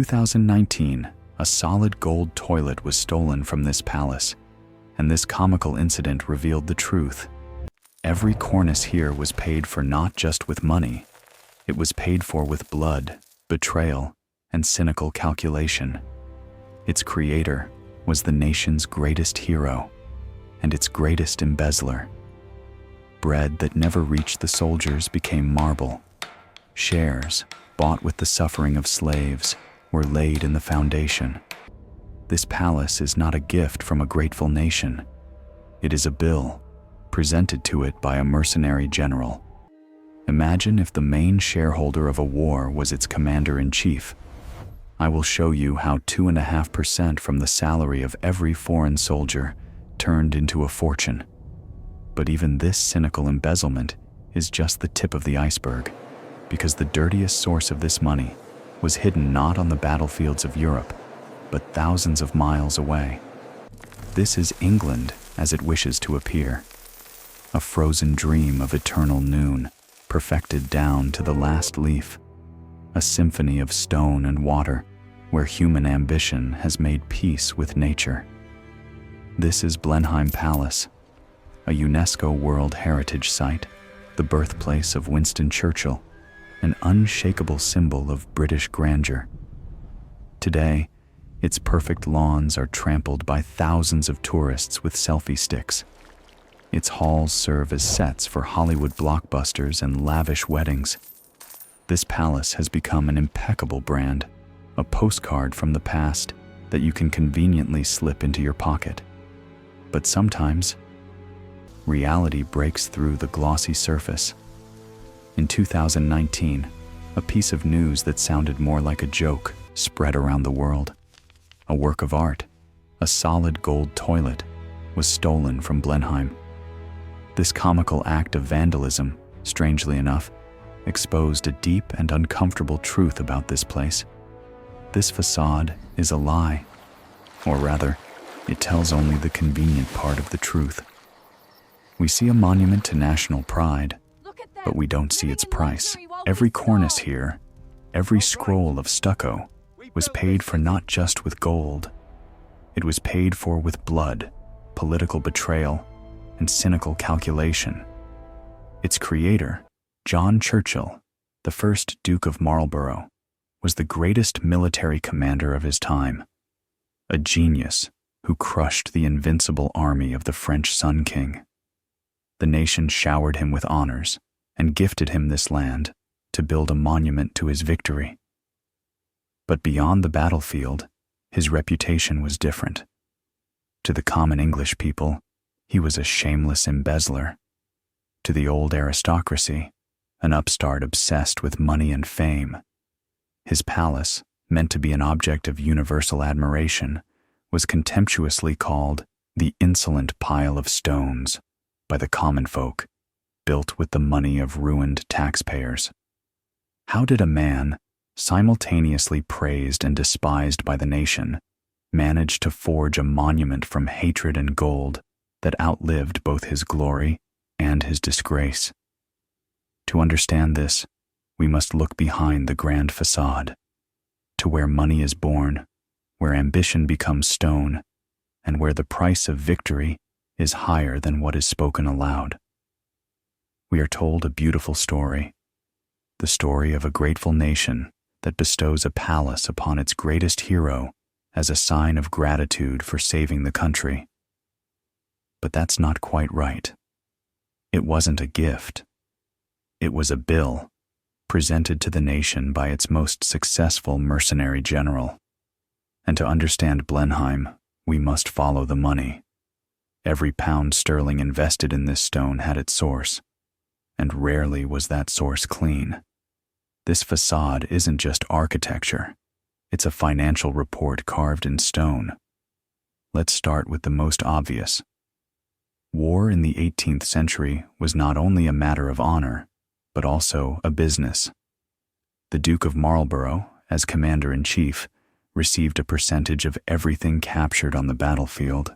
2019, a solid gold toilet was stolen from this palace, and this comical incident revealed the truth. Every cornice here was paid for not just with money, it was paid for with blood, betrayal, and cynical calculation. Its creator was the nation's greatest hero and its greatest embezzler. Bread that never reached the soldiers became marble. Shares, bought with the suffering of slaves, were laid in the foundation. This palace is not a gift from a grateful nation. It is a bill, presented to it by a mercenary general. Imagine if the main shareholder of a war was its commander-in-chief. I will show you how 2.5% from the salary of every foreign soldier turned into a fortune. But even this cynical embezzlement is just the tip of the iceberg, because the dirtiest source of this money was hidden not on the battlefields of Europe, but thousands of miles away. This is England as it wishes to appear, a frozen dream of eternal noon, perfected down to the last leaf, a symphony of stone and water where human ambition has made peace with nature. This is Blenheim Palace, a UNESCO World Heritage Site, the birthplace of Winston Churchill, an unshakable symbol of British grandeur. Today, its perfect lawns are trampled by thousands of tourists with selfie sticks. Its halls serve as sets for Hollywood blockbusters and lavish weddings. This palace has become an impeccable brand, a postcard from the past that you can conveniently slip into your pocket. But sometimes, reality breaks through the glossy surface. In 2019, a piece of news that sounded more like a joke spread around the world. A work of art, a solid gold toilet, was stolen from Blenheim. This comical act of vandalism, strangely enough, exposed a deep and uncomfortable truth about this place. This facade is a lie, or rather, it tells only the convenient part of the truth. We see a monument to national pride, but we don't see its price. Every cornice here, every scroll of stucco, was paid for not just with gold. It was paid for with blood, political betrayal, and cynical calculation. Its creator, John Churchill, the first Duke of Marlborough, was the greatest military commander of his time, a genius who crushed the invincible army of the French Sun King. The nation showered him with honors and gifted him this land to build a monument to his victory. But beyond the battlefield, his reputation was different. To the common English people, he was a shameless embezzler. To the old aristocracy, an upstart obsessed with money and fame. His palace, meant to be an object of universal admiration, was contemptuously called the insolent pile of stones by the common folk, built with the money of ruined taxpayers. How did a man, simultaneously praised and despised by the nation, manage to forge a monument from hatred and gold that outlived both his glory and his disgrace? To understand this, we must look behind the grand facade, to where money is born, where ambition becomes stone, and where the price of victory is higher than what is spoken aloud. We are told a beautiful story, the story of a grateful nation that bestows a palace upon its greatest hero as a sign of gratitude for saving the country. But that's not quite right. It wasn't a gift. It was a bill, presented to the nation by its most successful mercenary general. And to understand Blenheim, we must follow the money. Every pound sterling invested in this stone had its source, and rarely was that source clean. This facade isn't just architecture, it's a financial report carved in stone. Let's start with the most obvious. War in the 18th century was not only a matter of honor, but also a business. The Duke of Marlborough, as commander-in-chief, received a percentage of everything captured on the battlefield.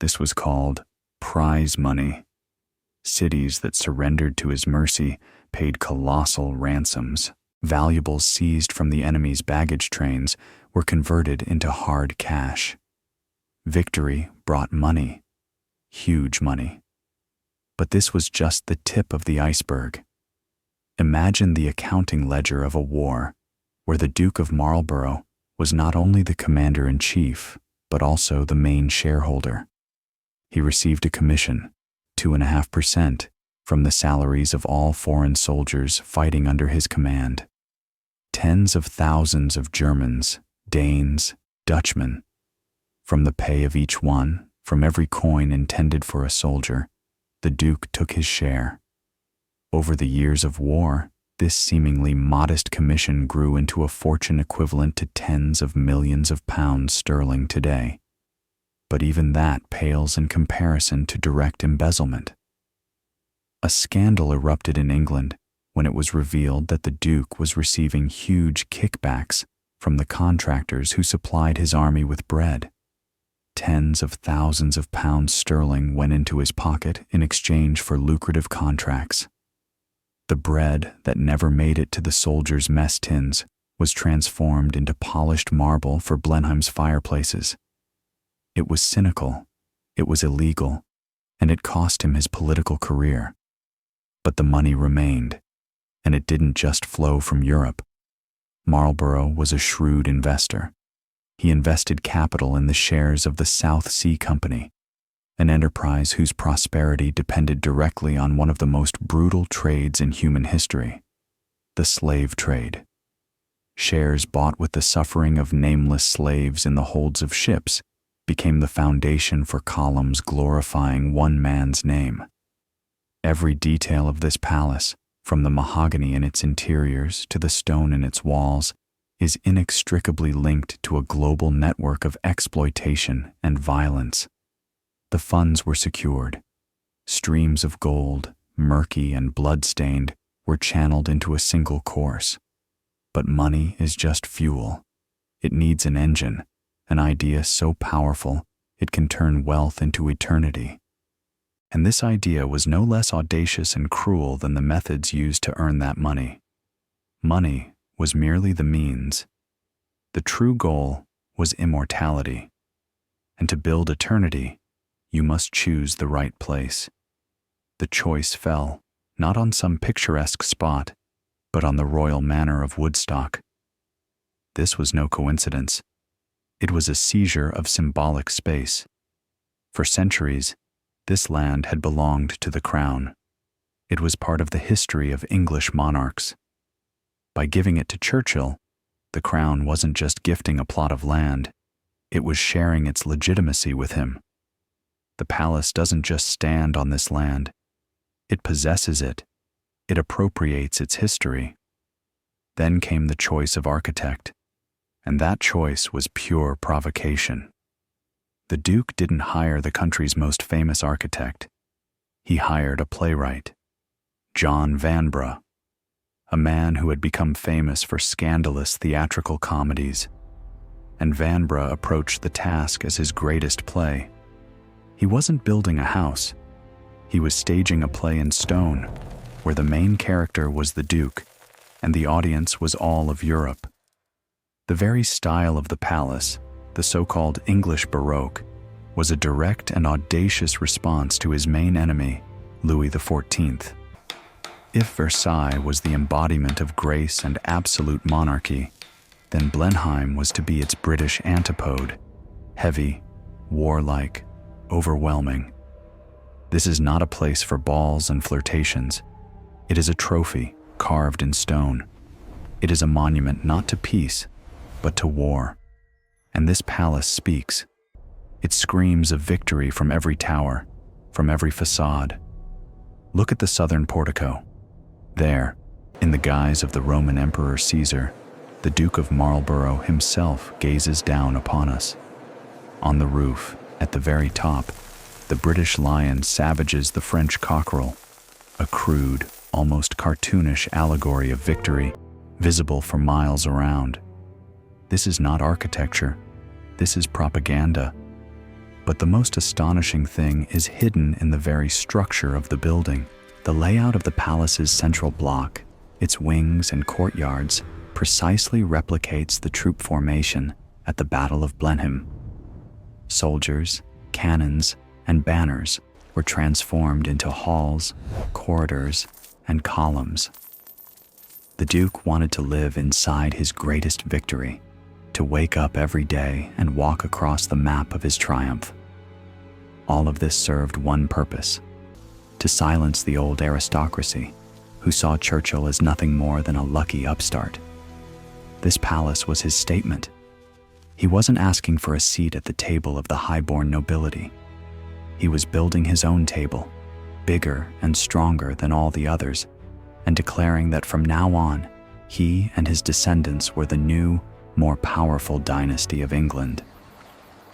This was called prize money. Cities that surrendered to his mercy paid colossal ransoms. Valuables seized from the enemy's baggage trains were converted into hard cash. Victory brought money, huge money. But this was just the tip of the iceberg. Imagine the accounting ledger of a war where the Duke of Marlborough was not only the commander-in-chief, but also the main shareholder. He received a commission, 2.5%, from the salaries of all foreign soldiers fighting under his command. Tens of thousands of Germans, Danes, Dutchmen. From the pay of each one, from every coin intended for a soldier, the Duke took his share. Over the years of war, this seemingly modest commission grew into a fortune equivalent to tens of millions of pounds sterling today. But even that pales in comparison to direct embezzlement. A scandal erupted in England when it was revealed that the Duke was receiving huge kickbacks from the contractors who supplied his army with bread. Tens of thousands of pounds sterling went into his pocket in exchange for lucrative contracts. The bread that never made it to the soldiers' mess tins was transformed into polished marble for Blenheim's fireplaces. It was cynical, it was illegal, and it cost him his political career. But the money remained, and it didn't just flow from Europe. Marlborough was a shrewd investor. He invested capital in the shares of the South Sea Company, an enterprise whose prosperity depended directly on one of the most brutal trades in human history, the slave trade. Shares bought with the suffering of nameless slaves in the holds of ships became the foundation for columns glorifying one man's name. Every detail of this palace, from the mahogany in its interiors to the stone in its walls, is inextricably linked to a global network of exploitation and violence. The funds were secured. Streams of gold, murky and blood-stained, were channeled into a single course. But money is just fuel. It needs an engine, an idea so powerful it can turn wealth into eternity. And this idea was no less audacious and cruel than the methods used to earn that money. Money was merely the means. The true goal was immortality. And to build eternity, you must choose the right place. The choice fell, not on some picturesque spot, but on the royal manor of Woodstock. This was no coincidence. It was a seizure of symbolic space. For centuries, this land had belonged to the crown. It was part of the history of English monarchs. By giving it to Churchill, the crown wasn't just gifting a plot of land, it was sharing its legitimacy with him. The palace doesn't just stand on this land, it possesses it, it appropriates its history. Then came the choice of architect, and that choice was pure provocation. The Duke didn't hire the country's most famous architect. He hired a playwright, John Vanbrugh, a man who had become famous for scandalous theatrical comedies. And Vanbrugh approached the task as his greatest play. He wasn't building a house. He was staging a play in stone, where the main character was the Duke, and the audience was all of Europe. The very style of the palace, the so-called English Baroque, was a direct and audacious response to his main enemy, Louis XIV. If Versailles was the embodiment of grace and absolute monarchy, then Blenheim was to be its British antipode, heavy, warlike, overwhelming. This is not a place for balls and flirtations. It is a trophy carved in stone. It is a monument not to peace, but to war. And this palace speaks. It screams of victory from every tower, from every facade. Look at the southern portico. There, in the guise of the Roman Emperor Caesar, the Duke of Marlborough himself gazes down upon us. On the roof, at the very top, the British lion savages the French cockerel, a crude, almost cartoonish allegory of victory, visible for miles around. This is not architecture. This is propaganda. But the most astonishing thing is hidden in the very structure of the building. The layout of the palace's central block, Its wings and courtyards precisely replicates the troop formation at the Battle of Blenheim. Soldiers, cannons, and banners were transformed into halls, corridors, and columns. The Duke wanted to live inside his greatest victory, to wake up every day and walk across the map of his triumph. All of this served one purpose: to silence the old aristocracy, who saw Churchill as nothing more than a lucky upstart. This palace was his statement. He wasn't asking for a seat at the table of the high-born nobility. He was building his own table, bigger and stronger than all the others, and declaring that from now on, he and his descendants were the new, more powerful dynasty of England.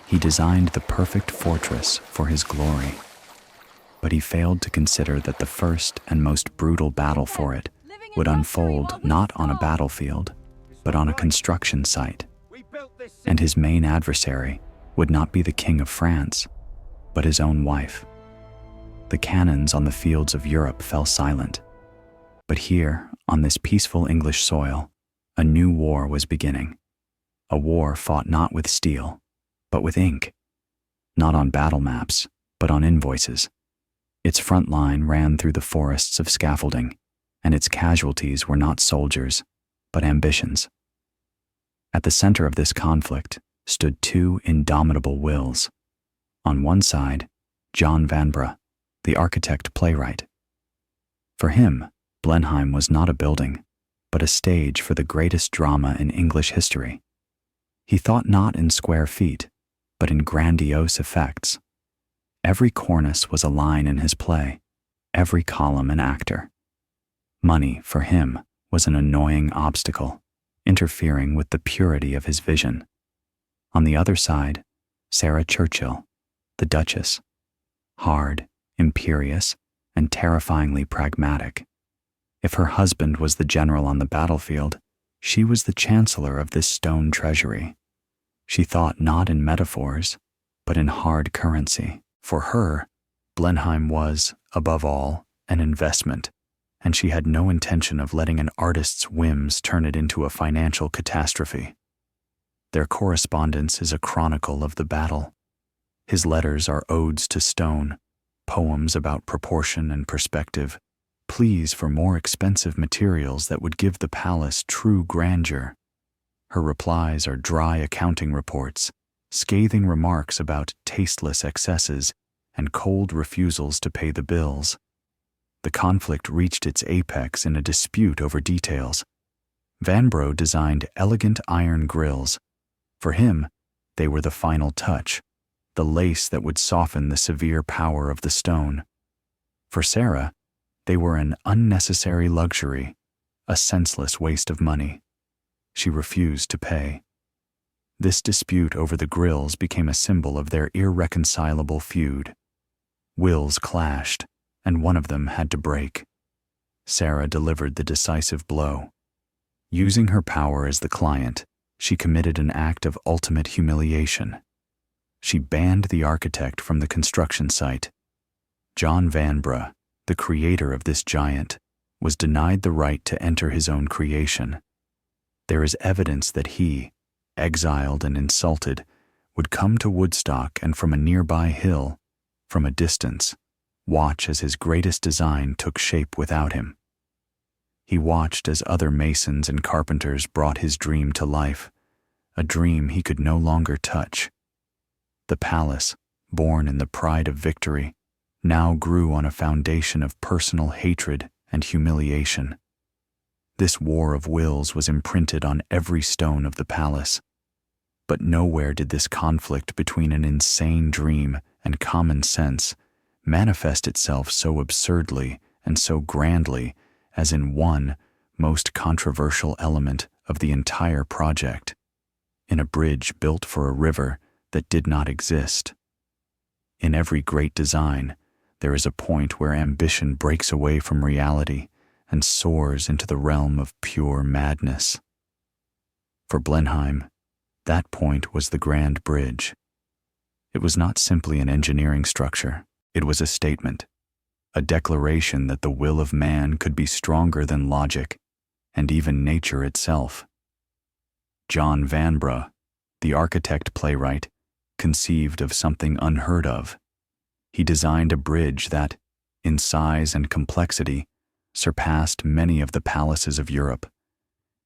He designed the perfect fortress for his glory, but he failed to consider that the first and most brutal battle for it would unfold not on a battlefield, but on a construction site. And his main adversary would not be the King of France, but his own wife. The cannons on the fields of Europe fell silent, but here, on this peaceful English soil, a new war was beginning. A war fought not with steel, but with ink. Not on battle maps, but on invoices. Its front line ran through the forests of scaffolding, and its casualties were not soldiers, but ambitions. At the center of this conflict stood two indomitable wills. On one side, John Vanbrugh, the architect-playwright. For him, Blenheim was not a building, but a stage for the greatest drama in English history. He thought not in square feet, but in grandiose effects. Every cornice was a line in his play, every column an actor. Money, for him, was an annoying obstacle, interfering with the purity of his vision. On the other side, Sarah Churchill, the Duchess, hard, imperious, and terrifyingly pragmatic. If her husband was the general on the battlefield, she was the chancellor of this stone treasury. She thought not in metaphors, but in hard currency. For her, Blenheim was, above all, an investment, and she had no intention of letting an artist's whims turn it into a financial catastrophe. Their correspondence is a chronicle of the battle. His letters are odes to stone, poems about proportion and perspective, pleas for more expensive materials that would give the palace true grandeur. Her replies are dry accounting reports, scathing remarks about tasteless excesses, and cold refusals to pay the bills. The conflict reached its apex in a dispute over details. Vanbrugh designed elegant iron grills. For him, they were the final touch, the lace that would soften the severe power of the stone. For Sarah, they were an unnecessary luxury, a senseless waste of money. She refused to pay. This dispute over the grills became a symbol of their irreconcilable feud. Wills clashed, and one of them had to break. Sarah delivered the decisive blow. Using her power as the client, she committed an act of ultimate humiliation. She banned the architect from the construction site. John Vanbrugh, the creator of this giant, was denied the right to enter his own creation. There is evidence that he, exiled and insulted, would come to Woodstock and from a nearby hill, from a distance, watch as his greatest design took shape without him. He watched as other masons and carpenters brought his dream to life, a dream he could no longer touch. The palace, born in the pride of victory, now grew on a foundation of personal hatred and humiliation. This war of wills was imprinted on every stone of the palace. But nowhere did this conflict between an insane dream and common sense manifest itself so absurdly and so grandly as in one most controversial element of the entire project, in a bridge built for a river that did not exist. In every great design, there is a point where ambition breaks away from reality and soars into the realm of pure madness. For Blenheim, that point was the Grand Bridge. It was not simply an engineering structure, it was a statement, a declaration that the will of man could be stronger than logic and even nature itself. John Vanbrugh, the architect-playwright, conceived of something unheard of. He designed a bridge that, in size and complexity, surpassed many of the palaces of Europe.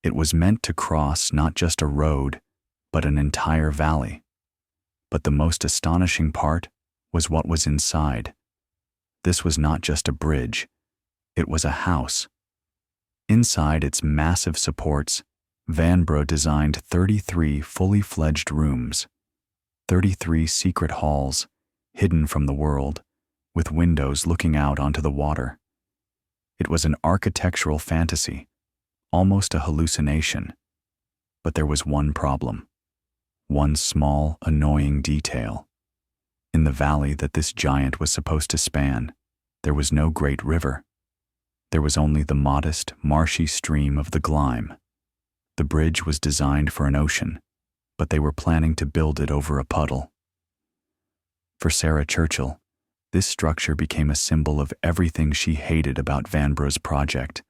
It was meant to cross not just a road, but an entire valley. But the most astonishing part was what was inside. This was not just a bridge, it was a house. Inside its massive supports, Vanbrugh designed 33 fully fledged rooms, 33 secret halls, hidden from the world, with windows looking out onto the water. It was an architectural fantasy, almost a hallucination. But there was one problem, one small, annoying detail. In the valley that this giant was supposed to span, there was no great river. There was only the modest, marshy stream of the Gleim. The bridge was designed for an ocean, but they were planning to build it over a puddle. For Sarah Churchill, this structure became a symbol of everything she hated about Vanbrugh's project: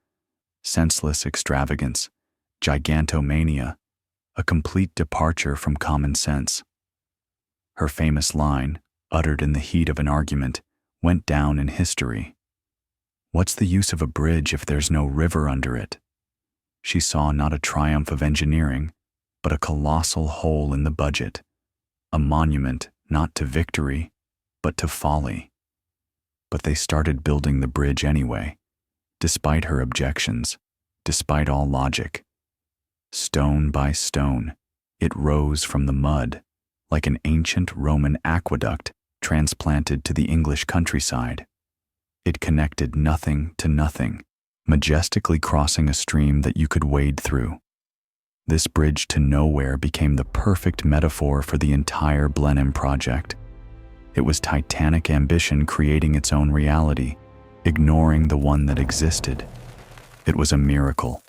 senseless extravagance, gigantomania, a complete departure from common sense. Her famous line, uttered in the heat of an argument, went down in history. "What's the use of a bridge if there's no river under it?" She saw not a triumph of engineering, but a colossal hole in the budget, a monument not to victory, but to folly. But they started building the bridge anyway, despite her objections, despite all logic. Stone by stone, it rose from the mud, like an ancient Roman aqueduct transplanted to the English countryside. It connected nothing to nothing, majestically crossing a stream that you could wade through. This bridge to nowhere became the perfect metaphor for the entire Blenheim project. It was titanic ambition creating its own reality, ignoring the one that existed. It was a miracle,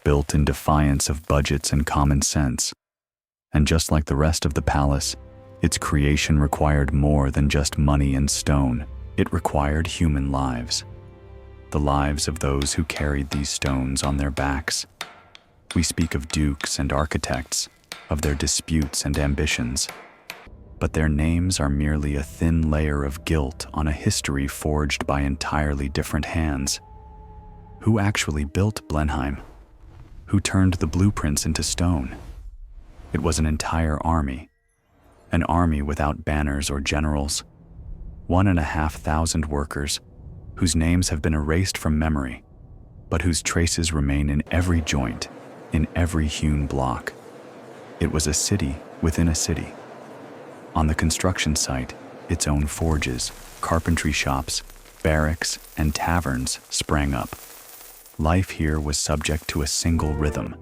built in defiance of budgets and common sense. And just like the rest of the palace, its creation required more than just money and stone. It required human lives. The lives of those who carried these stones on their backs. We speak of dukes and architects, of their disputes and ambitions. But their names are merely a thin layer of guilt on a history forged by entirely different hands. Who actually built Blenheim? Who turned the blueprints into stone? It was an entire army. An army without banners or generals. 1,500 workers, whose names have been erased from memory, but whose traces remain in every joint, in every hewn block. It was a city within a city. On the construction site, its own forges, carpentry shops, barracks, and taverns sprang up. Life here was subject to a single rhythm,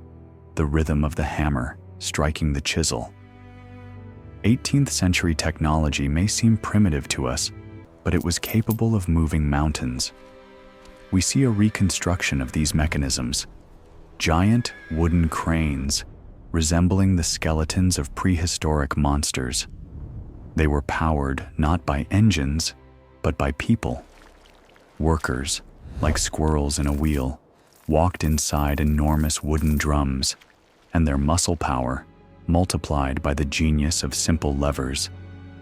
the rhythm of the hammer striking the chisel. 18th century technology may seem primitive to us, but it was capable of moving mountains. We see a reconstruction of these mechanisms, giant wooden cranes resembling the skeletons of prehistoric monsters. They were powered not by engines, but by people. Workers, like squirrels in a wheel, walked inside enormous wooden drums, and their muscle power, multiplied by the genius of simple levers,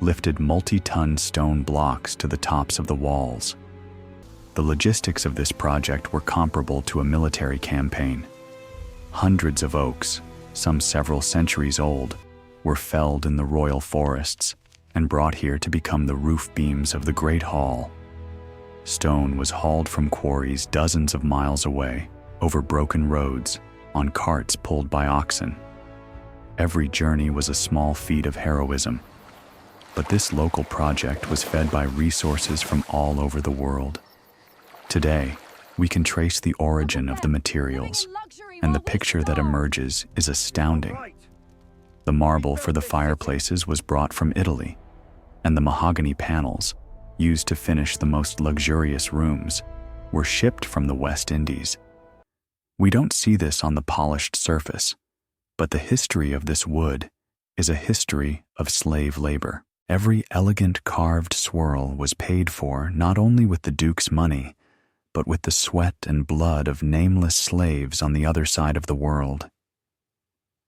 lifted multi-ton stone blocks to the tops of the walls. The logistics of this project were comparable to a military campaign. Hundreds of oaks, some several centuries old, were felled in the royal forests and brought here to become the roof beams of the Great Hall. Stone was hauled from quarries dozens of miles away, over broken roads, on carts pulled by oxen. Every journey was a small feat of heroism. But this local project was fed by resources from all over the world. Today, we can trace the origin of the materials, and the picture that emerges is astounding. The marble for the fireplaces was brought from Italy, and the mahogany panels, used to finish the most luxurious rooms, were shipped from the West Indies. We don't see this on the polished surface, but the history of this wood is a history of slave labor. Every elegant carved swirl was paid for not only with the Duke's money, but with the sweat and blood of nameless slaves on the other side of the world.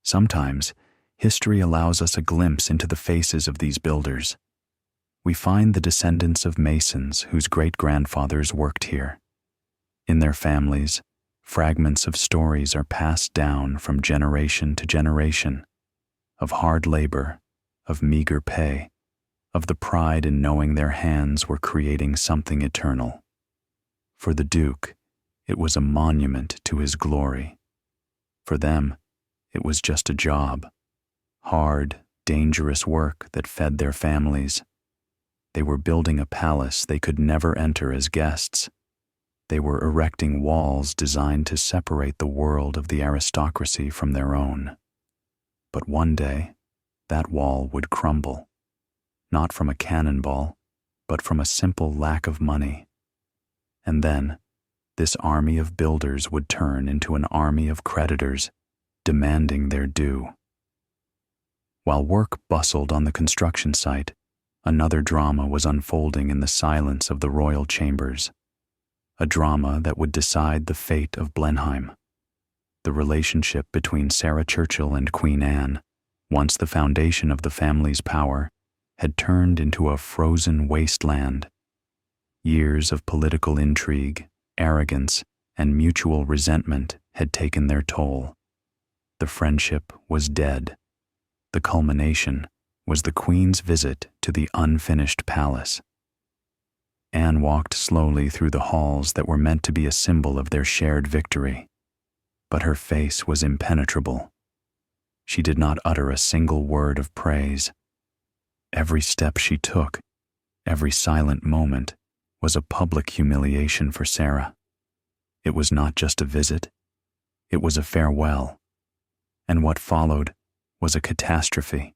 Sometimes, history allows us a glimpse into the faces of these builders. We find the descendants of masons whose great-grandfathers worked here. In their families, fragments of stories are passed down from generation to generation, of hard labor, of meager pay, of the pride in knowing their hands were creating something eternal. For the Duke, it was a monument to his glory. For them, it was just a job, hard, dangerous work that fed their families. They were building a palace they could never enter as guests. They were erecting walls designed to separate the world of the aristocracy from their own. But one day, that wall would crumble, not from a cannonball, but from a simple lack of money. And then, this army of builders would turn into an army of creditors, demanding their due. While work bustled on the construction site, another drama was unfolding in the silence of the royal chambers. A drama that would decide the fate of Blenheim. The relationship between Sarah Churchill and Queen Anne, once the foundation of the family's power, had turned into a frozen wasteland. Years of political intrigue, arrogance, and mutual resentment had taken their toll. The friendship was dead. The culmination was the Queen's visit to the unfinished palace. Anne walked slowly through the halls that were meant to be a symbol of their shared victory, but her face was impenetrable. She did not utter a single word of praise. Every step she took, every silent moment, was a public humiliation for Sarah. It was not just a visit, it was a farewell. And what followed was a catastrophe.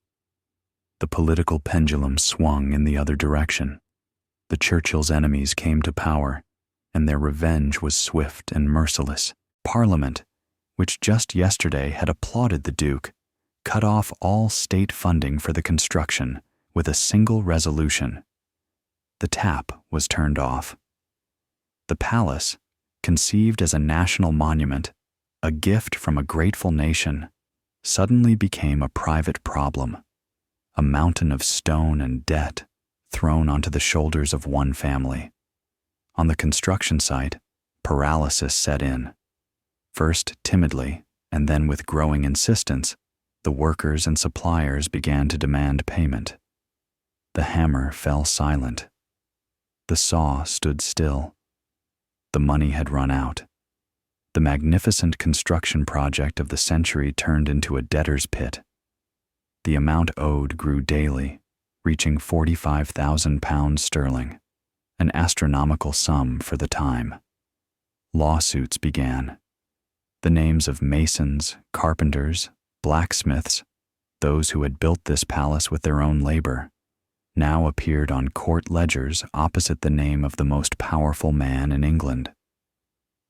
The political pendulum swung in the other direction. The Churchills' enemies came to power, and their revenge was swift and merciless. Parliament, which just yesterday had applauded the Duke, cut off all state funding for the construction with a single resolution. The tap was turned off. The palace, conceived as a national monument, a gift from a grateful nation, suddenly became a private problem, a mountain of stone and debt thrown onto the shoulders of one family. On the construction site, paralysis set in. First timidly, and then with growing insistence, the workers and suppliers began to demand payment. The hammer fell silent. The saw stood still. The money had run out. The magnificent construction project of the century turned into a debtor's pit. The amount owed grew daily, reaching £45,000 sterling, an astronomical sum for the time. Lawsuits began. The names of masons, carpenters, blacksmiths, those who had built this palace with their own labor, now appeared on court ledgers opposite the name of the most powerful man in England.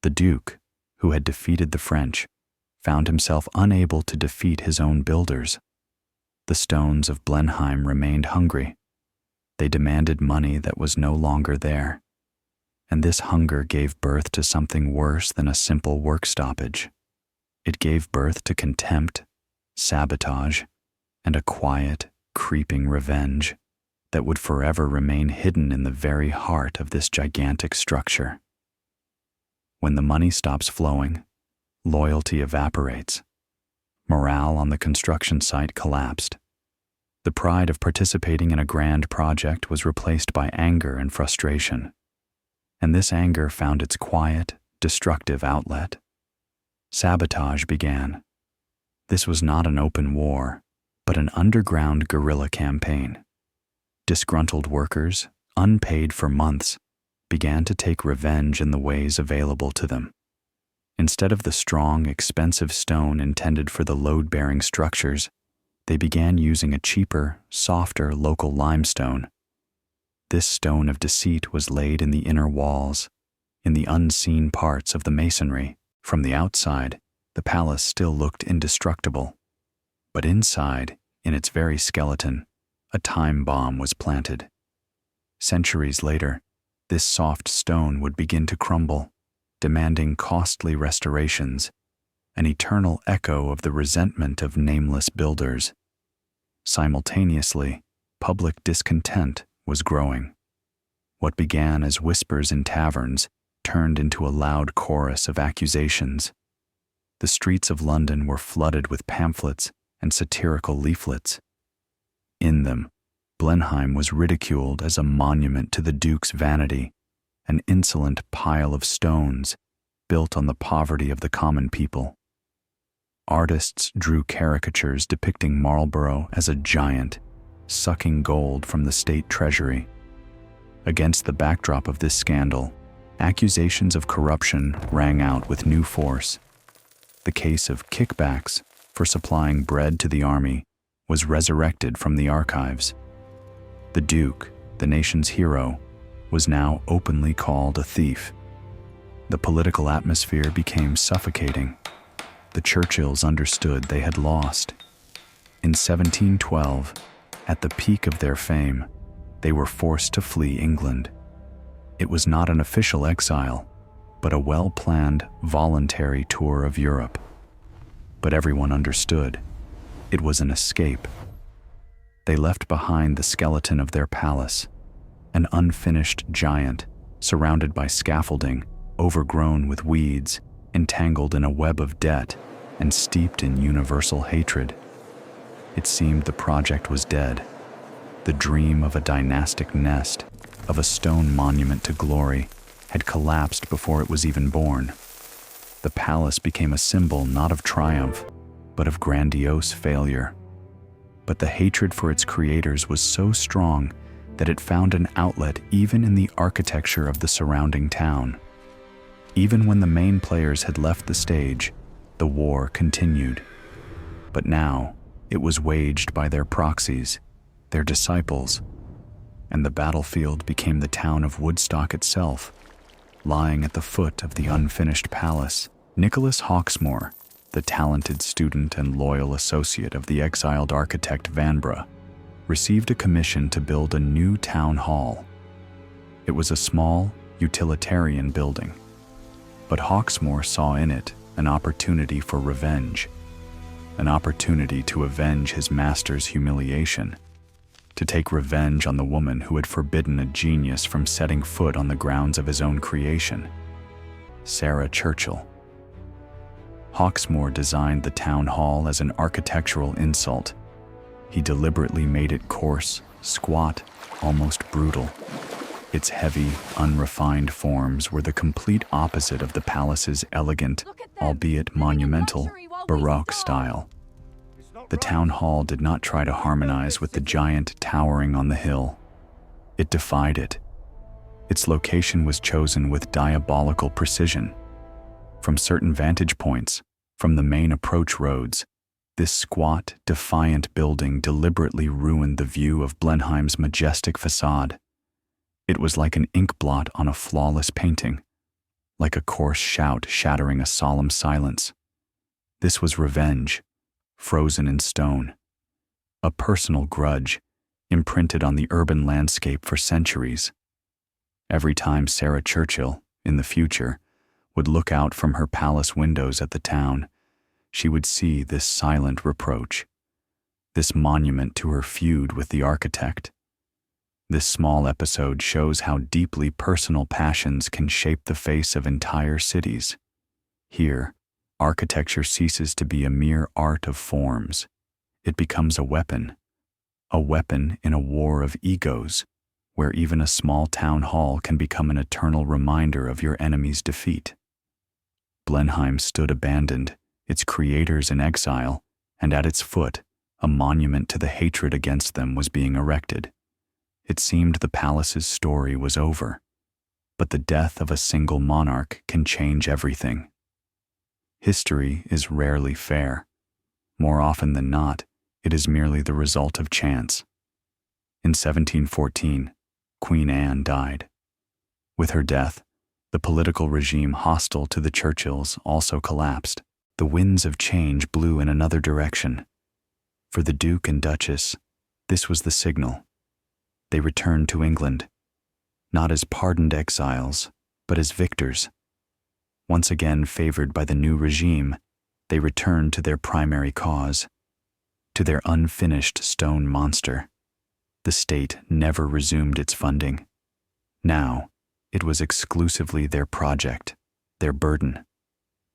The Duke, who had defeated the French, found himself unable to defeat his own builders. The stones of Blenheim remained hungry. They demanded money that was no longer there. And this hunger gave birth to something worse than a simple work stoppage. It gave birth to contempt, sabotage, and a quiet, creeping revenge that would forever remain hidden in the very heart of this gigantic structure. When the money stops flowing, loyalty evaporates. Morale on the construction site collapsed. The pride of participating in a grand project was replaced by anger and frustration. And this anger found its quiet, destructive outlet. Sabotage began. This was not an open war, but an underground guerrilla campaign. Disgruntled workers, unpaid for months, began to take revenge in the ways available to them. Instead of the strong, expensive stone intended for the load-bearing structures, they began using a cheaper, softer local limestone. This stone of deceit was laid in the inner walls, in the unseen parts of the masonry. From the outside, the palace still looked indestructible. But inside, in its very skeleton, a time bomb was planted. Centuries later, this soft stone would begin to crumble, demanding costly restorations, an eternal echo of the resentment of nameless builders. Simultaneously, public discontent was growing. What began as whispers in taverns turned into a loud chorus of accusations. The streets of London were flooded with pamphlets and satirical leaflets. In them, Blenheim was ridiculed as a monument to the Duke's vanity, an insolent pile of stones built on the poverty of the common people. Artists drew caricatures depicting Marlborough as a giant, sucking gold from the state treasury. Against the backdrop of this scandal, accusations of corruption rang out with new force. The case of kickbacks for supplying bread to the army was resurrected from the archives. The Duke, the nation's hero, was now openly called a thief. The political atmosphere became suffocating. The Churchills understood they had lost. In 1712, at the peak of their fame, they were forced to flee England. It was not an official exile, but a well-planned, voluntary tour of Europe. But everyone understood. It was an escape. They left behind the skeleton of their palace, an unfinished giant, surrounded by scaffolding, overgrown with weeds, entangled in a web of debt, and steeped in universal hatred. It seemed the project was dead. The dream of a dynastic nest, of a stone monument to glory, had collapsed before it was even born. The palace became a symbol not of triumph, but of grandiose failure. But the hatred for its creators was so strong that it found an outlet even in the architecture of the surrounding town. Even when the main players had left the stage, the war continued. But now, it was waged by their proxies, their disciples, and the battlefield became the town of Woodstock itself. Lying at the foot of the unfinished palace, Nicholas Hawksmoor, the talented student and loyal associate of the exiled architect Vanbrugh, received a commission to build a new town hall. It was a small, utilitarian building, but Hawksmoor saw in it an opportunity for revenge, an opportunity to avenge his master's humiliation, to take revenge on the woman who had forbidden a genius from setting foot on the grounds of his own creation, Sarah Churchill. Hawksmoor designed the town hall as an architectural insult. He deliberately made it coarse, squat, almost brutal. Its heavy, unrefined forms were the complete opposite of the palace's elegant, albeit monumental, Baroque style. The town hall did not try to harmonize with the giant towering on the hill. It defied it. Its location was chosen with diabolical precision. From certain vantage points, from the main approach roads, this squat, defiant building deliberately ruined the view of Blenheim's majestic facade. It was like an ink blot on a flawless painting, like a coarse shout shattering a solemn silence. This was revenge, frozen in stone, a personal grudge imprinted on the urban landscape for centuries. Every time Sarah Churchill, in the future, would look out from her palace windows at the town, she would see this silent reproach, this monument to her feud with the architect. This small episode shows how deeply personal passions can shape the face of entire cities. Here, architecture ceases to be a mere art of forms. It becomes a weapon in a war of egos, where even a small town hall can become an eternal reminder of your enemy's defeat. Blenheim stood abandoned, its creators in exile, and at its foot, a monument to the hatred against them was being erected. It seemed the palace's story was over, but the death of a single monarch can change everything. History is rarely fair. More often than not, it is merely the result of chance. In 1714, Queen Anne died. With her death, the political regime hostile to the Churchills also collapsed. The winds of change blew in another direction. For the Duke and Duchess, this was the signal. They returned to England. not as pardoned exiles, but as victors. Once again favored by the new regime, they returned to their primary cause, to their unfinished stone monster. The state never resumed its funding. Now, it was exclusively their project, their burden.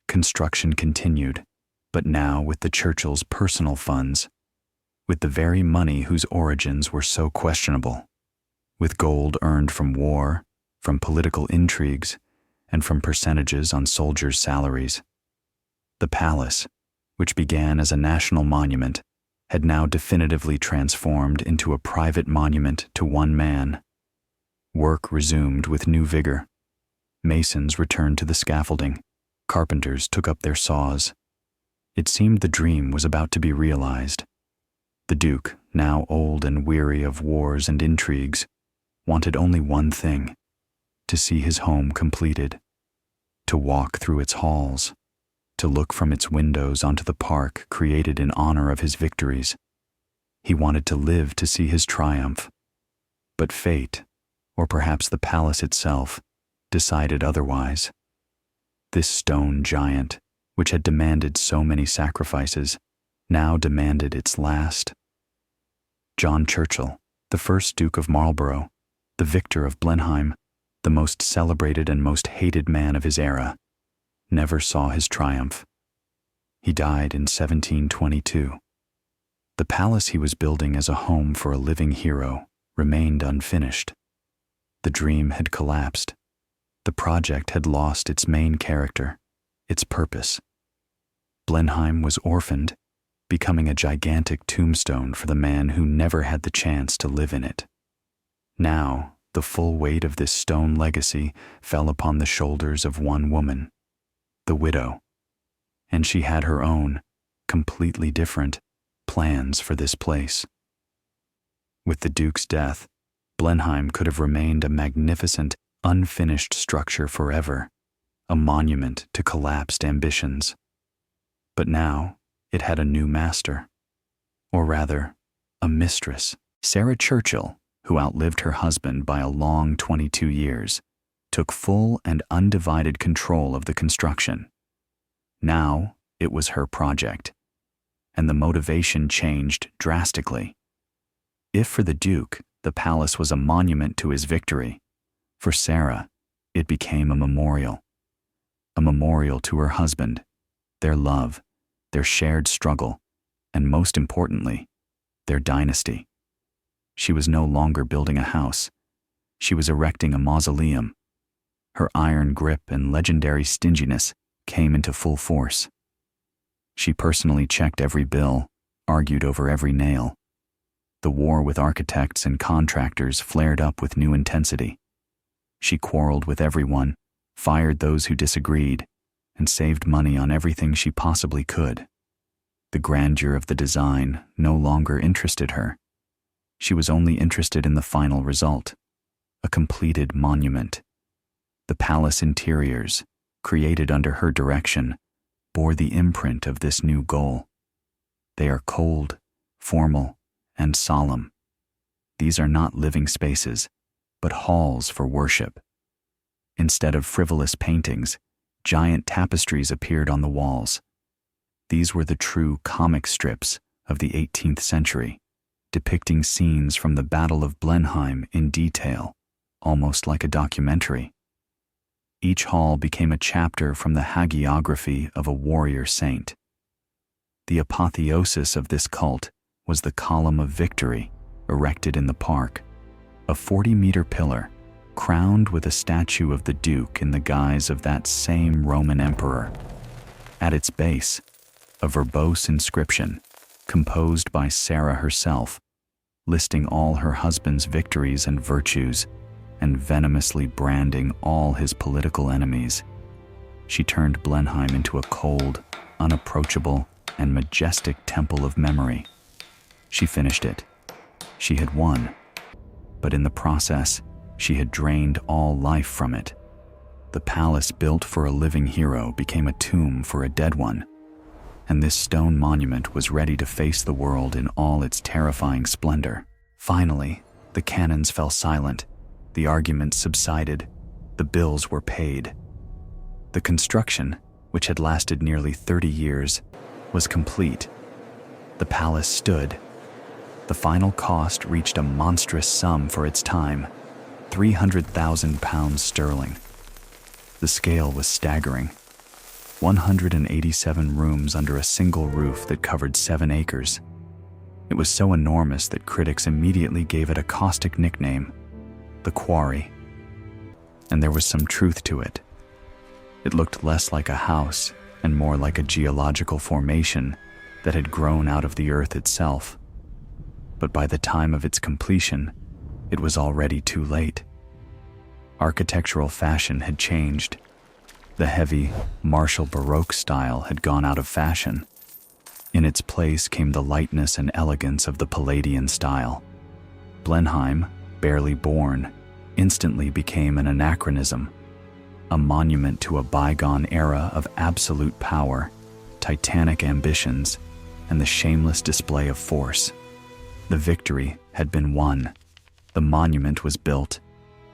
Construction continued, but now with the Churchills' personal funds, with the very money whose origins were so questionable, with gold earned from war, from political intrigues, and from percentages on soldiers' salaries. The palace, which began as a national monument, had now definitively transformed into a private monument to one man. Work resumed with new vigor. Masons returned to the scaffolding. Carpenters took up their saws. It seemed the dream was about to be realized. The Duke, now old and weary of wars and intrigues, wanted only one thing: to see his home completed, to walk through its halls, to look from its windows onto the park created in honor of his victories. He wanted to live to see his triumph. But fate, or perhaps the palace itself, decided otherwise. This stone giant, which had demanded so many sacrifices, now demanded its last. John Churchill, the first Duke of Marlborough, the victor of Blenheim, the most celebrated and most hated man of his era, never saw his triumph. He died in 1722. The palace he was building as a home for a living hero remained unfinished. The dream had collapsed. The project had lost its main character, its purpose. Blenheim was orphaned, becoming a gigantic tombstone for the man who never had the chance to live in it. Now, the full weight of this stone legacy fell upon the shoulders of one woman, the widow, and she had her own, completely different, plans for this place. With the Duke's death, Blenheim could have remained a magnificent, unfinished structure forever, a monument to collapsed ambitions. But now, it had a new master, or rather, a mistress. Sarah Churchill, who outlived her husband by a long 22 years, took full and undivided control of the construction. Now, it was her project, and the motivation changed drastically. If for the Duke, the palace was a monument to his victory, for Sarah, it became a memorial to her husband, their love, their shared struggle, and most importantly, their dynasty. She was no longer building a house. She was erecting a mausoleum. Her iron grip and legendary stinginess came into full force. She personally checked every bill, argued over every nail. The war with architects and contractors flared up with new intensity. She quarreled with everyone, fired those who disagreed, and saved money on everything she possibly could. The grandeur of the design no longer interested her. She was only interested in the final result, a completed monument. The palace interiors, created under her direction, bore the imprint of this new goal. They are cold, formal, and solemn. These are not living spaces, but halls for worship. Instead of frivolous paintings, giant tapestries appeared on the walls. These were the true comic strips of the 18th century, depicting scenes from the Battle of Blenheim in detail, almost like a documentary. Each hall became a chapter from the hagiography of a warrior saint. The apotheosis of this cult was the Column of Victory, erected in the park, a 40-meter pillar, crowned with a statue of the Duke in the guise of that same Roman emperor. At its base, a verbose inscription, composed by Sarah herself, listing all her husband's victories and virtues, and venomously branding all his political enemies. She turned Blenheim into a cold, unapproachable, and majestic temple of memory. She finished it. She had won. But in the process, she had drained all life from it. The palace built for a living hero became a tomb for a dead one, and this stone monument was ready to face the world in all its terrifying splendor. Finally, the cannons fell silent, The arguments subsided. The bills were paid. The construction, which had lasted nearly 30 years, was complete. The palace stood. The final cost reached a monstrous sum for its time, £300,000 sterling. The scale was staggering. 187 rooms under a single roof that covered 7 acres. It was so enormous that critics immediately gave it a caustic nickname, the Quarry. And there was some truth to it. It looked less like a house and more like a geological formation that had grown out of the earth itself. But by the time of its completion, it was already too late. Architectural fashion had changed. The heavy, martial Baroque style had gone out of fashion. In its place came the lightness and elegance of the Palladian style. Blenheim, barely born, instantly became an anachronism, a monument to a bygone era of absolute power, titanic ambitions, and the shameless display of force. The victory had been won. The monument was built.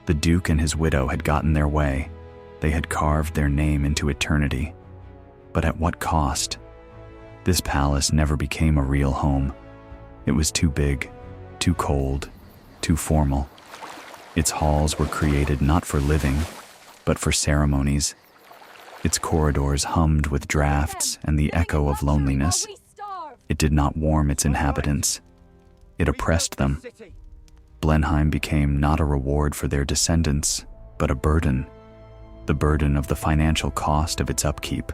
The Duke and his widow had gotten their way. They had carved their name into eternity. But at what cost? This palace never became a real home. It was too big, too cold, too formal. Its halls were created not for living, but for ceremonies. Its corridors hummed with drafts and the echo of loneliness. It did not warm its inhabitants. It oppressed them. Blenheim became not a reward for their descendants, but a burden. The burden of the financial cost of its upkeep.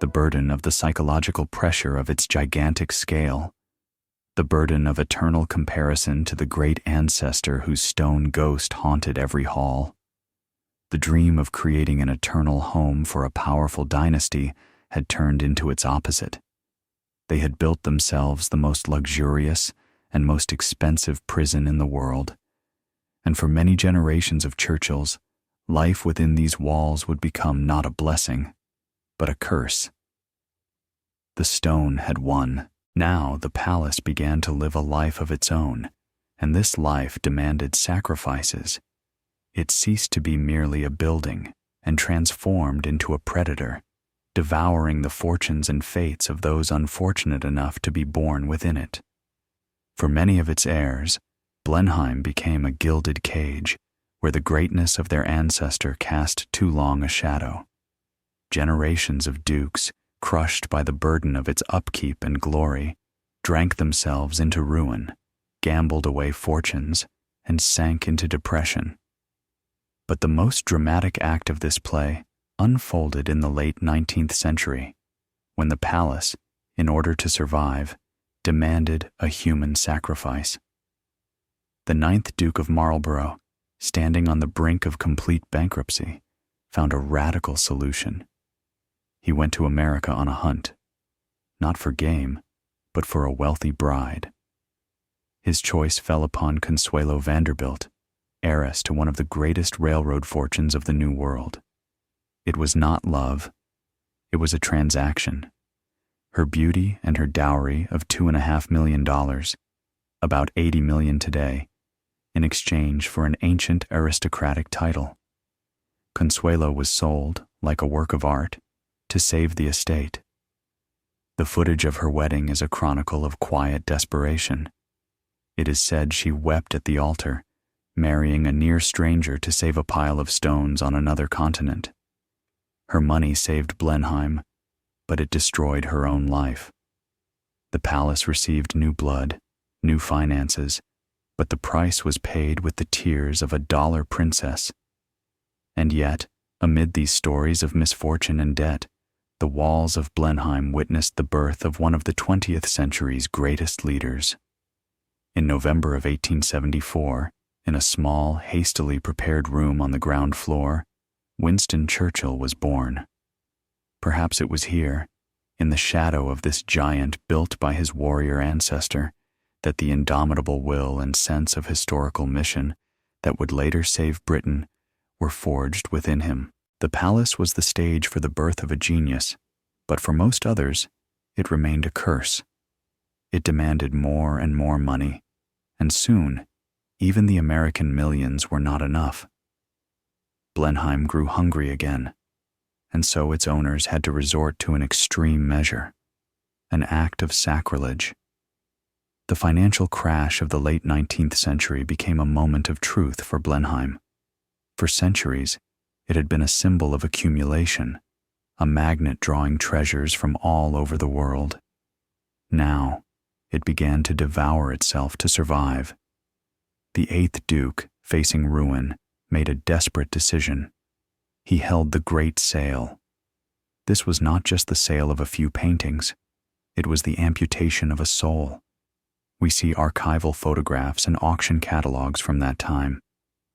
The burden of the psychological pressure of its gigantic scale. The burden of eternal comparison to the great ancestor whose stone ghost haunted every hall. The dream of creating an eternal home for a powerful dynasty had turned into its opposite. They had built themselves the most luxurious and most expensive prison in the world. And for many generations of Churchills, life within these walls would become not a blessing, but a curse. The stone had won. Now the palace began to live a life of its own, and this life demanded sacrifices. It ceased to be merely a building and transformed into a predator, devouring the fortunes and fates of those unfortunate enough to be born within it. For many of its heirs, Blenheim became a gilded cage where the greatness of their ancestor cast too long a shadow. Generations of dukes, crushed by the burden of its upkeep and glory, drank themselves into ruin, gambled away fortunes, and sank into depression. But the most dramatic act of this play unfolded in the late 19th century, when the palace, in order to survive, demanded a human sacrifice. The 9th Duke of Marlborough, standing on the brink of complete bankruptcy, found a radical solution. He went to America on a hunt, not for game, but for a wealthy bride. His choice fell upon Consuelo Vanderbilt, heiress to one of the greatest railroad fortunes of the New World. It was not love. It was a transaction. Her beauty and her dowry of $2.5 million, about $80 million today, in exchange for an ancient aristocratic title. Consuelo was sold, like a work of art, to save the estate. The footage of her wedding is a chronicle of quiet desperation. It is said she wept at the altar, marrying a near stranger to save a pile of stones on another continent. Her money saved Blenheim, but it destroyed her own life. The palace received new blood, new finances, but the price was paid with the tears of a dollar princess. And yet, amid these stories of misfortune and debt, the walls of Blenheim witnessed the birth of one of the 20th century's greatest leaders. In November of 1874, in a small, hastily prepared room on the ground floor, Winston Churchill was born. Perhaps it was here, in the shadow of this giant built by his warrior ancestor, that the indomitable will and sense of historical mission that would later save Britain were forged within him. The palace was the stage for the birth of a genius, but for most others, it remained a curse. It demanded more and more money, and soon Even the American millions were not enough. Blenheim grew hungry again, and so its owners had to resort to an extreme measure, an act of sacrilege. The financial crash of the late 19th century became a moment of truth for Blenheim. For centuries, it had been a symbol of accumulation, a magnet drawing treasures from all over the world. Now, it began to devour itself to survive. The eighth Duke, facing ruin, made a desperate decision. He held the great sale. This was not just the sale of a few paintings. It was the amputation of a soul. We see archival photographs and auction catalogs from that time.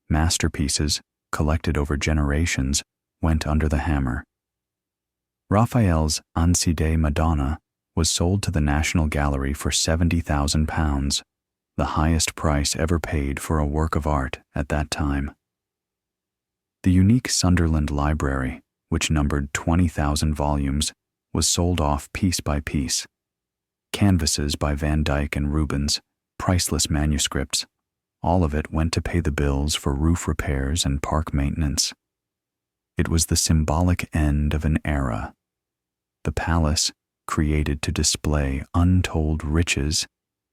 Masterpieces, collected over generations, went under the hammer. Raphael's Ansidei Madonna was sold to the National Gallery for £70,000, the highest price ever paid for a work of art at that time. The unique Sunderland Library, which numbered 20,000 volumes, was sold off piece by piece. Canvases by Van Dyck and Rubens, priceless manuscripts, all of it went to pay the bills for roof repairs and park maintenance. It was the symbolic end of an era. The palace, created to display untold riches,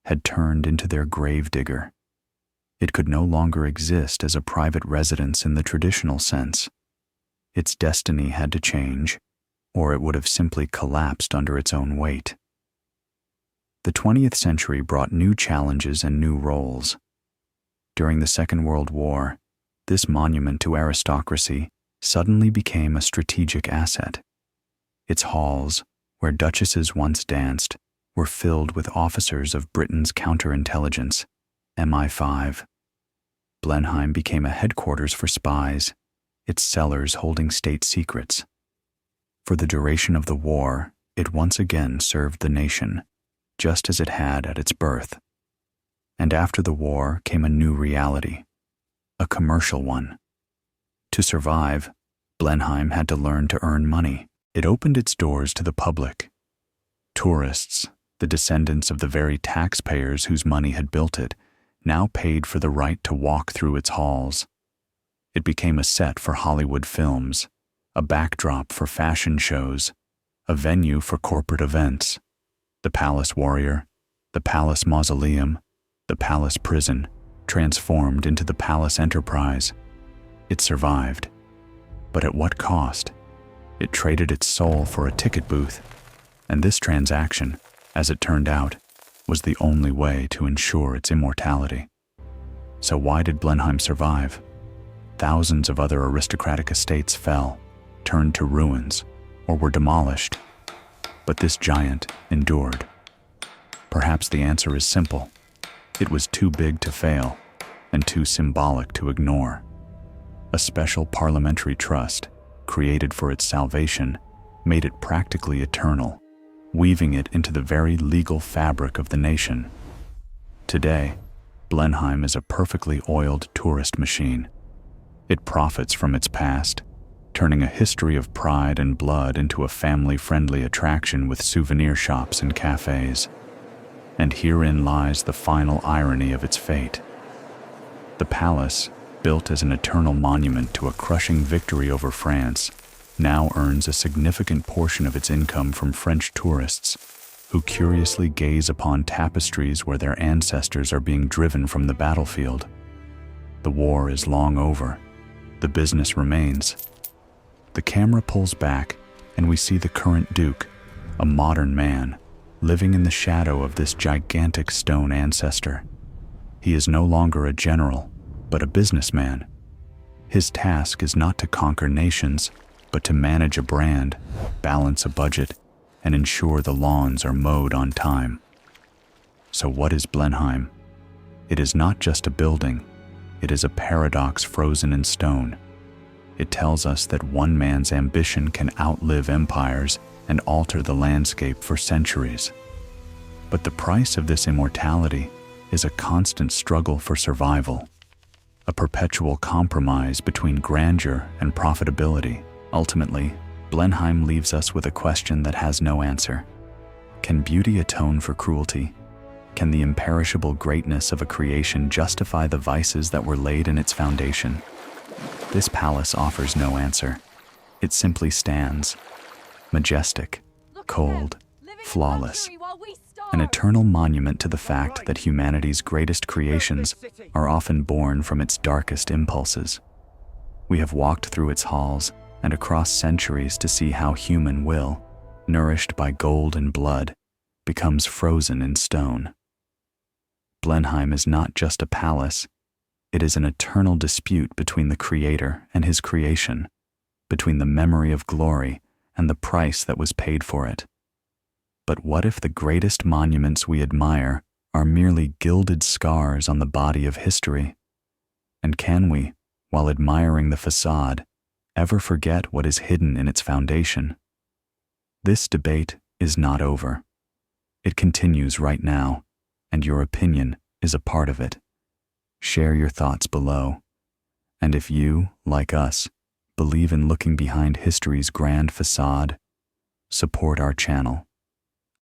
had turned into their gravedigger. It could no longer exist as a private residence in the traditional sense. Its destiny had to change, or it would have simply collapsed under its own weight. The 20th century brought new challenges and new roles. During the Second World War, this monument to aristocracy suddenly became a strategic asset. Its halls, where duchesses once danced, were filled with officers of Britain's counterintelligence, MI5. Blenheim became a headquarters for spies, its cellars holding state secrets. For the duration of the war, it once again served the nation, just as it had at its birth. And after the war came a new reality, a commercial one. To survive, Blenheim had to learn to earn money. It opened its doors to the public. Tourists, the descendants of the very taxpayers whose money had built it, now paid for the right to walk through its halls. It became a set for Hollywood films, a backdrop for fashion shows, a venue for corporate events. The Palace Warrior, the Palace Mausoleum, the Palace Prison, transformed into the Palace Enterprise. It survived. But at what cost? It traded its soul for a ticket booth, and this transaction, as it turned out, was the only way to ensure its immortality. So why did Blenheim survive? Thousands of other aristocratic estates fell, turned to ruins, or were demolished. But this giant endured. Perhaps the answer is simple. It was too big to fail, and too symbolic to ignore. A special parliamentary trust, created for its salvation, made it practically eternal, weaving it into the very legal fabric of the nation. Today, Blenheim is a perfectly oiled tourist machine. It profits from its past, turning a history of pride and blood into a family-friendly attraction with souvenir shops and cafes. And herein lies the final irony of its fate. The palace, built as an eternal monument to a crushing victory over France, now earns a significant portion of its income from French tourists, who curiously gaze upon tapestries where their ancestors are being driven from the battlefield. The war is long over. The business remains. The camera pulls back, and we see the current Duke, a modern man, living in the shadow of this gigantic stone ancestor. He is no longer a general, but a businessman. His task is not to conquer nations, but to manage a brand, balance a budget, and ensure the lawns are mowed on time. So what is Blenheim? It is not just a building. It is a paradox frozen in stone. It tells us that one man's ambition can outlive empires and alter the landscape for centuries. But the price of this immortality is a constant struggle for survival, a perpetual compromise between grandeur and profitability. Ultimately, Blenheim leaves us with a question that has no answer. Can beauty atone for cruelty? Can the imperishable greatness of a creation justify the vices that were laid in its foundation? This palace offers no answer. It simply stands, majestic, cold, flawless, an eternal monument to the fact that humanity's greatest creations are often born from its darkest impulses. We have walked through its halls and across centuries to see how human will, nourished by gold and blood, becomes frozen in stone. Blenheim is not just a palace, it is an eternal dispute between the Creator and His creation, between the memory of glory and the price that was paid for it. But what if the greatest monuments we admire are merely gilded scars on the body of history? And can we, while admiring the facade, ever forget what is hidden in its foundation? This debate is not over. It continues right now, and your opinion is a part of it. Share your thoughts below. And if you, like us, believe in looking behind history's grand facade, support our channel.